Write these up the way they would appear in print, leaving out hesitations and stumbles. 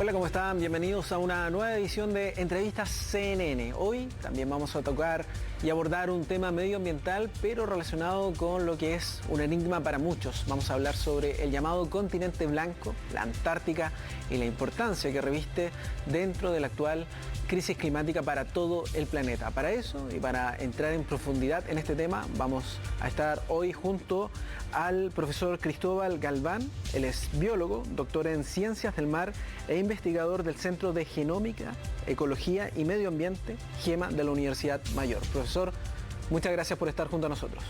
Hola, ¿cómo están? Bienvenidos a una nueva edición de Entrevistas CNN. Hoy también vamos a tocar y abordar un tema medioambiental, pero relacionado con lo que es un enigma para muchos. Vamos a hablar sobre el llamado continente blanco, la Antártica, y la importancia que reviste dentro de la actual crisis climática para todo el planeta. Para eso y para entrar en profundidad en este tema, vamos a estar hoy junto al profesor Cristóbal Galván. Él es biólogo, doctor en Ciencias del Mar e investigador del Centro de Genómica, Ecología y Medio Ambiente, GEMA, de la Universidad Mayor. Profesor, muchas gracias por estar junto a nosotros.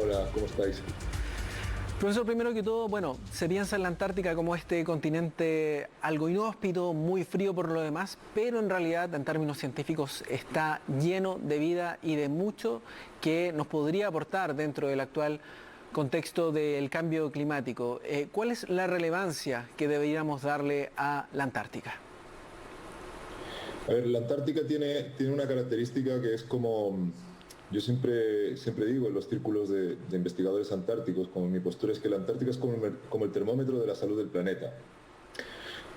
Hola, ¿cómo estáis? Profesor, primero que todo, bueno, se piensa en la Antártica como este continente algo inhóspito, muy frío por lo demás, pero en realidad, en términos científicos, está lleno de vida y de mucho que nos podría aportar dentro del actual contexto del cambio climático. ¿Cuál es la relevancia que deberíamos darle a la Antártica? A ver, la Antártica tiene una característica que es como, yo siempre digo en los círculos de investigadores antárticos, como mi postura es que la Antártica es como el termómetro de la salud del planeta.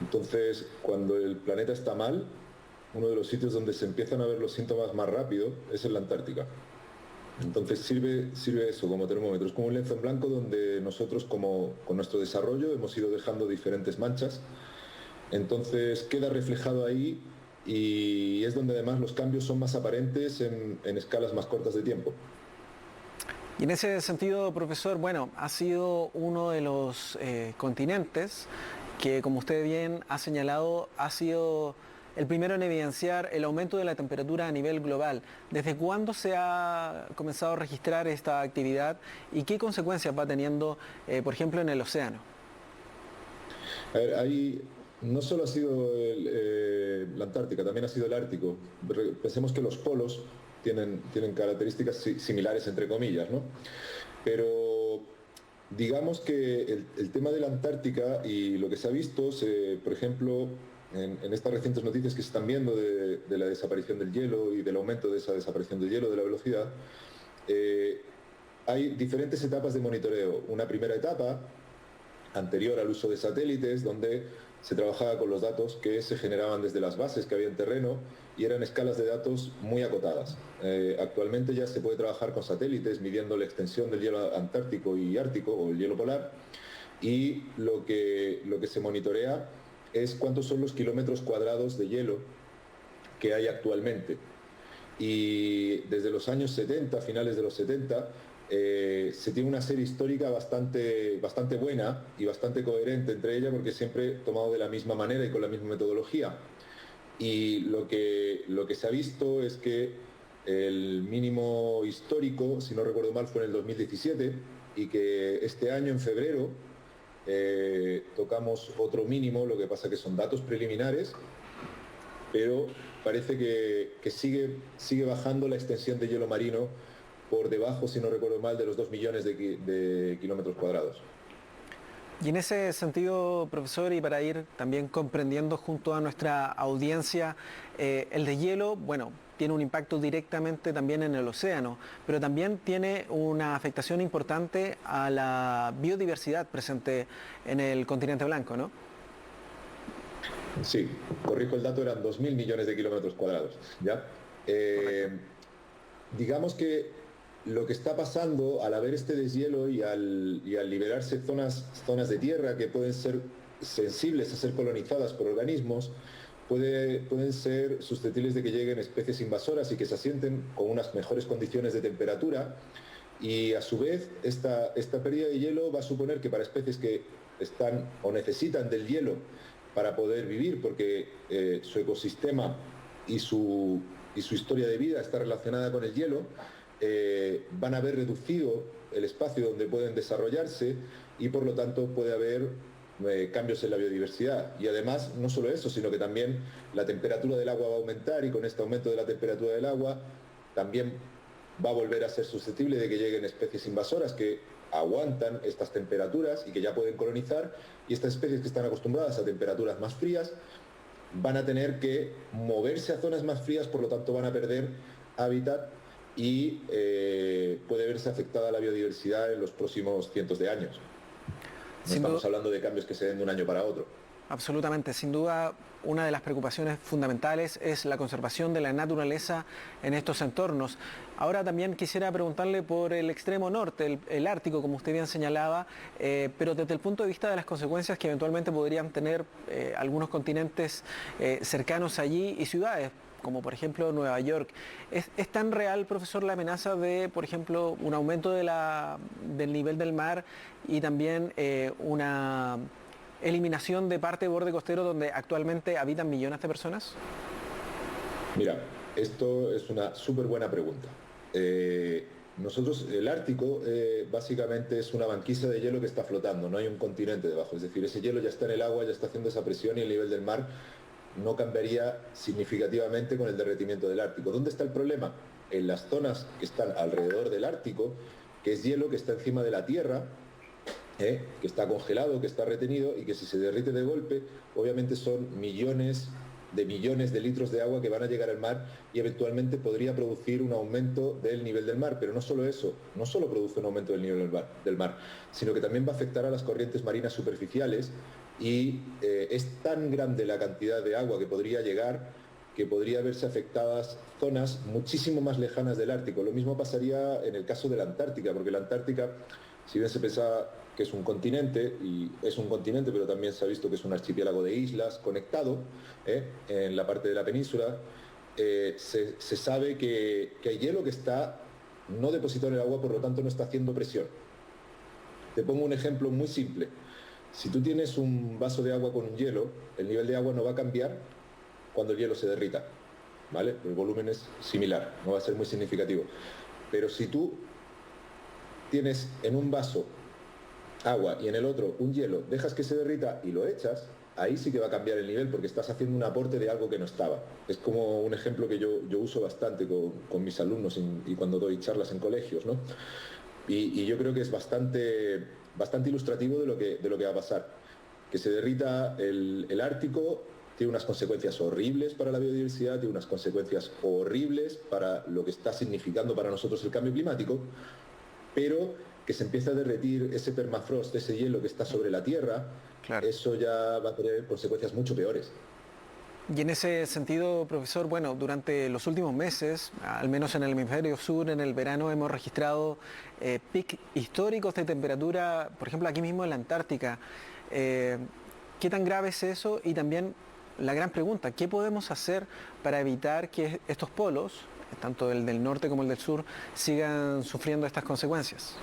Entonces, cuando el planeta está mal, uno de los sitios donde se empiezan a ver los síntomas más rápido es en la Antártica. Entonces sirve eso como termómetro, es como un lienzo en blanco donde nosotros con nuestro desarrollo hemos ido dejando diferentes manchas. Entonces queda reflejado ahí y es donde además los cambios son más aparentes en escalas más cortas de tiempo. Y en ese sentido, profesor, bueno, ha sido uno de los continentes que, como usted bien ha señalado, ha sido el primero en evidenciar el aumento de la temperatura a nivel global. ¿Desde cuándo se ha comenzado a registrar esta actividad y qué consecuencias va teniendo, por ejemplo, en el océano? A ver, ahí no solo ha sido la Antártica, también ha sido el Ártico. Pensemos que los polos tienen características similares, entre comillas, ¿no? Pero digamos que el tema de la Antártica y lo que se ha visto, por ejemplo, en estas recientes noticias que se están viendo de la desaparición del hielo y del aumento de esa desaparición del hielo, de la velocidad, hay diferentes etapas de monitoreo. Una primera etapa anterior al uso de satélites, donde se trabajaba con los datos que se generaban desde las bases que había en terreno y eran escalas de datos muy acotadas. Actualmente ya se puede trabajar con satélites midiendo la extensión del hielo antártico y ártico o el hielo polar, y lo que se monitorea es cuántos son los kilómetros cuadrados de hielo que hay actualmente. Y desde los años 70, finales de los 70, se tiene una serie histórica bastante buena y bastante coherente entre ellas, porque siempre tomado de la misma manera y con la misma metodología. Y lo que se ha visto es que el mínimo histórico, si no recuerdo mal, fue en el 2017, y que este año, en febrero, tocamos otro mínimo. Lo que pasa que son datos preliminares, pero parece que sigue bajando la extensión de hielo marino por debajo, si no recuerdo mal, de los 2 millones de kilómetros cuadrados. Y en ese sentido, profesor, y para ir también comprendiendo junto a nuestra audiencia, el deshielo, bueno, tiene un impacto directamente también en el océano, pero también tiene una afectación importante a la biodiversidad presente en el continente blanco, ¿no? Sí, corrijo el dato, eran 2.000 millones de kilómetros cuadrados, ¿ya? Digamos que lo que está pasando al haber este deshielo y al liberarse zonas de tierra que pueden ser sensibles a ser colonizadas por organismos, pueden ser susceptibles de que lleguen especies invasoras y que se asienten con unas mejores condiciones de temperatura, y a su vez esta pérdida de hielo va a suponer que para especies que están o necesitan del hielo para poder vivir, porque su ecosistema y su historia de vida está relacionada con el hielo, van a haber reducido el espacio donde pueden desarrollarse, y por lo tanto puede haber cambios en la biodiversidad. Y además, no solo eso, sino que también la temperatura del agua va a aumentar, y con este aumento de la temperatura del agua también va a volver a ser susceptible de que lleguen especies invasoras que aguantan estas temperaturas y que ya pueden colonizar, y estas especies que están acostumbradas a temperaturas más frías van a tener que moverse a zonas más frías, por lo tanto van a perder hábitat, y puede verse afectada la biodiversidad en los próximos cientos de años. No estamos hablando de cambios que se den de un año para otro. Absolutamente, sin duda una de las preocupaciones fundamentales es la conservación de la naturaleza en estos entornos. Ahora también quisiera preguntarle por el extremo norte, el Ártico, como usted bien señalaba, pero desde el punto de vista de las consecuencias que eventualmente podrían tener algunos continentes cercanos allí y ciudades, como por ejemplo Nueva York. ¿Es tan real, profesor, la amenaza de, por ejemplo, un aumento del nivel del mar y también una eliminación de parte de borde costero donde actualmente habitan millones de personas? Mira, esto es una súper buena pregunta. Nosotros, el Ártico, básicamente es una banquisa de hielo que está flotando, no hay un continente debajo. Es decir, ese hielo ya está en el agua, ya está haciendo esa presión y el nivel del mar no cambiaría significativamente con el derretimiento del Ártico. ¿Dónde está el problema? En las zonas que están alrededor del Ártico, que es hielo que está encima de la Tierra, que está congelado, que está retenido y que si se derrite de golpe, obviamente son millones de litros de agua que van a llegar al mar y eventualmente podría producir un aumento del nivel del mar. Pero no solo eso, no solo produce un aumento del nivel del mar, sino que también va a afectar a las corrientes marinas superficiales y es tan grande la cantidad de agua que podría llegar que podría verse afectadas zonas muchísimo más lejanas del Ártico. Lo mismo pasaría en el caso de la Antártica, porque la Antártica, si bien se pensaba que es un continente, y es un continente, pero también se ha visto que es un archipiélago de islas conectado en la parte de la península, se sabe que hay hielo que está no depositado en el agua, por lo tanto no está haciendo presión. Te pongo un ejemplo muy simple. Si tú tienes un vaso de agua con un hielo, el nivel de agua no va a cambiar cuando el hielo se derrita, ¿vale? El volumen es similar, no va a ser muy significativo. Pero si tú tienes en un vaso agua y en el otro un hielo, dejas que se derrita y lo echas, ahí sí que va a cambiar el nivel porque estás haciendo un aporte de algo que no estaba. Es como un ejemplo que yo uso bastante con mis alumnos y cuando doy charlas en colegios, ¿no? Y yo creo que es bastante ilustrativo de lo que va a pasar. Que se derrita el Ártico tiene unas consecuencias horribles para la biodiversidad, tiene unas consecuencias horribles para lo que está significando para nosotros el cambio climático, pero que se empieza a derretir ese permafrost, ese hielo que está sobre la Tierra, claro, eso ya va a tener consecuencias mucho peores. Y en ese sentido, profesor, bueno, durante los últimos meses, al menos en el hemisferio sur, en el verano hemos registrado picos históricos de temperatura, por ejemplo, aquí mismo en la Antártica. ¿Qué tan grave es eso? Y también la gran pregunta, ¿qué podemos hacer para evitar que estos polos, tanto el del norte como el del sur, sigan sufriendo estas consecuencias?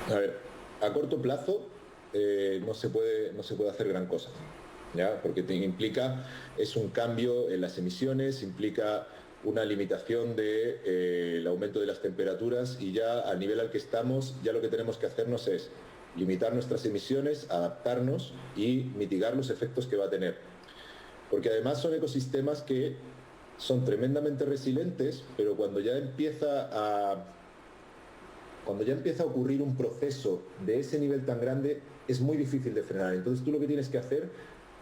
A ver, a corto plazo no se puede hacer gran cosa, ¿ya? Porque es un cambio en las emisiones, implica una limitación del aumento de las temperaturas y ya al nivel al que estamos, ya lo que tenemos que hacernos es limitar nuestras emisiones, adaptarnos y mitigar los efectos que va a tener. Porque además son ecosistemas que son tremendamente resilientes, pero cuando ya empieza a ocurrir un proceso de ese nivel tan grande, es muy difícil de frenar. Entonces tú lo que tienes que hacer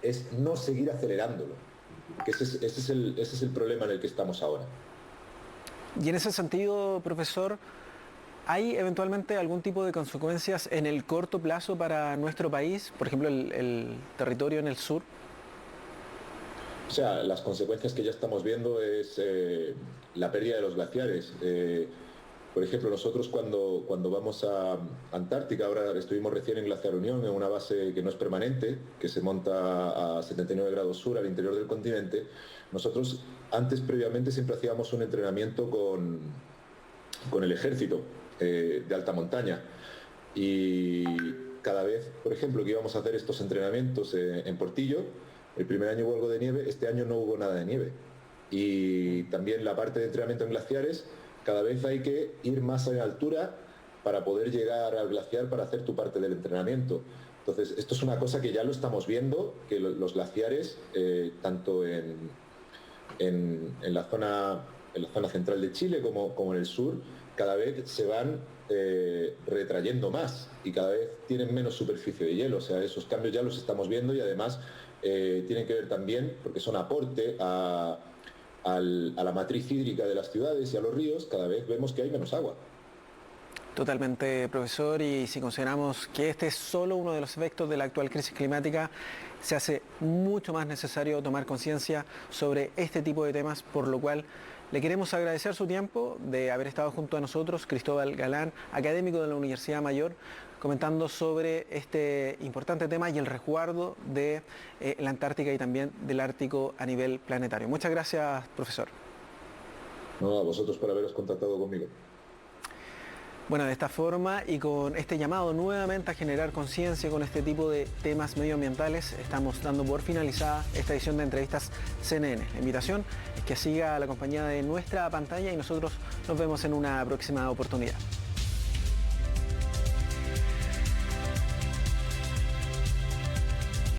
es no seguir acelerándolo, que ese es el problema en el que estamos ahora. Y en ese sentido, profesor, ¿hay eventualmente algún tipo de consecuencias en el corto plazo para nuestro país? Por ejemplo, el territorio en el sur. O sea, las consecuencias que ya estamos viendo es la pérdida de los glaciares. Por ejemplo, nosotros cuando vamos a Antártica, ahora estuvimos recién en Glaciar Unión, en una base que no es permanente, que se monta a 79 grados sur, al interior del continente, nosotros previamente siempre hacíamos un entrenamiento con el ejército de alta montaña. Y cada vez, por ejemplo, que íbamos a hacer estos entrenamientos en Portillo, el primer año hubo algo de nieve, este año no hubo nada de nieve. Y también la parte de entrenamiento en glaciares, cada vez hay que ir más en altura para poder llegar al glaciar para hacer tu parte del entrenamiento. Entonces, esto es una cosa que ya lo estamos viendo, que los glaciares, tanto en la zona central de Chile como en el sur, cada vez se van retrayendo más y cada vez tienen menos superficie de hielo. O sea, esos cambios ya los estamos viendo y además tienen que ver también, porque son aporte a la matriz hídrica de las ciudades y a los ríos, cada vez vemos que hay menos agua. Totalmente, profesor, y si consideramos que este es solo uno de los efectos de la actual crisis climática, se hace mucho más necesario tomar conciencia sobre este tipo de temas, por lo cual le queremos agradecer su tiempo de haber estado junto a nosotros, Cristóbal Galán, académico de la Universidad Mayor, comentando sobre este importante tema y el resguardo de la Antártica y también del Ártico a nivel planetario. Muchas gracias, profesor. No, a vosotros por haberos contactado conmigo. Bueno, de esta forma y con este llamado nuevamente a generar conciencia con este tipo de temas medioambientales, estamos dando por finalizada esta edición de Entrevistas CNN. La invitación es que siga la compañía de nuestra pantalla y nosotros nos vemos en una próxima oportunidad.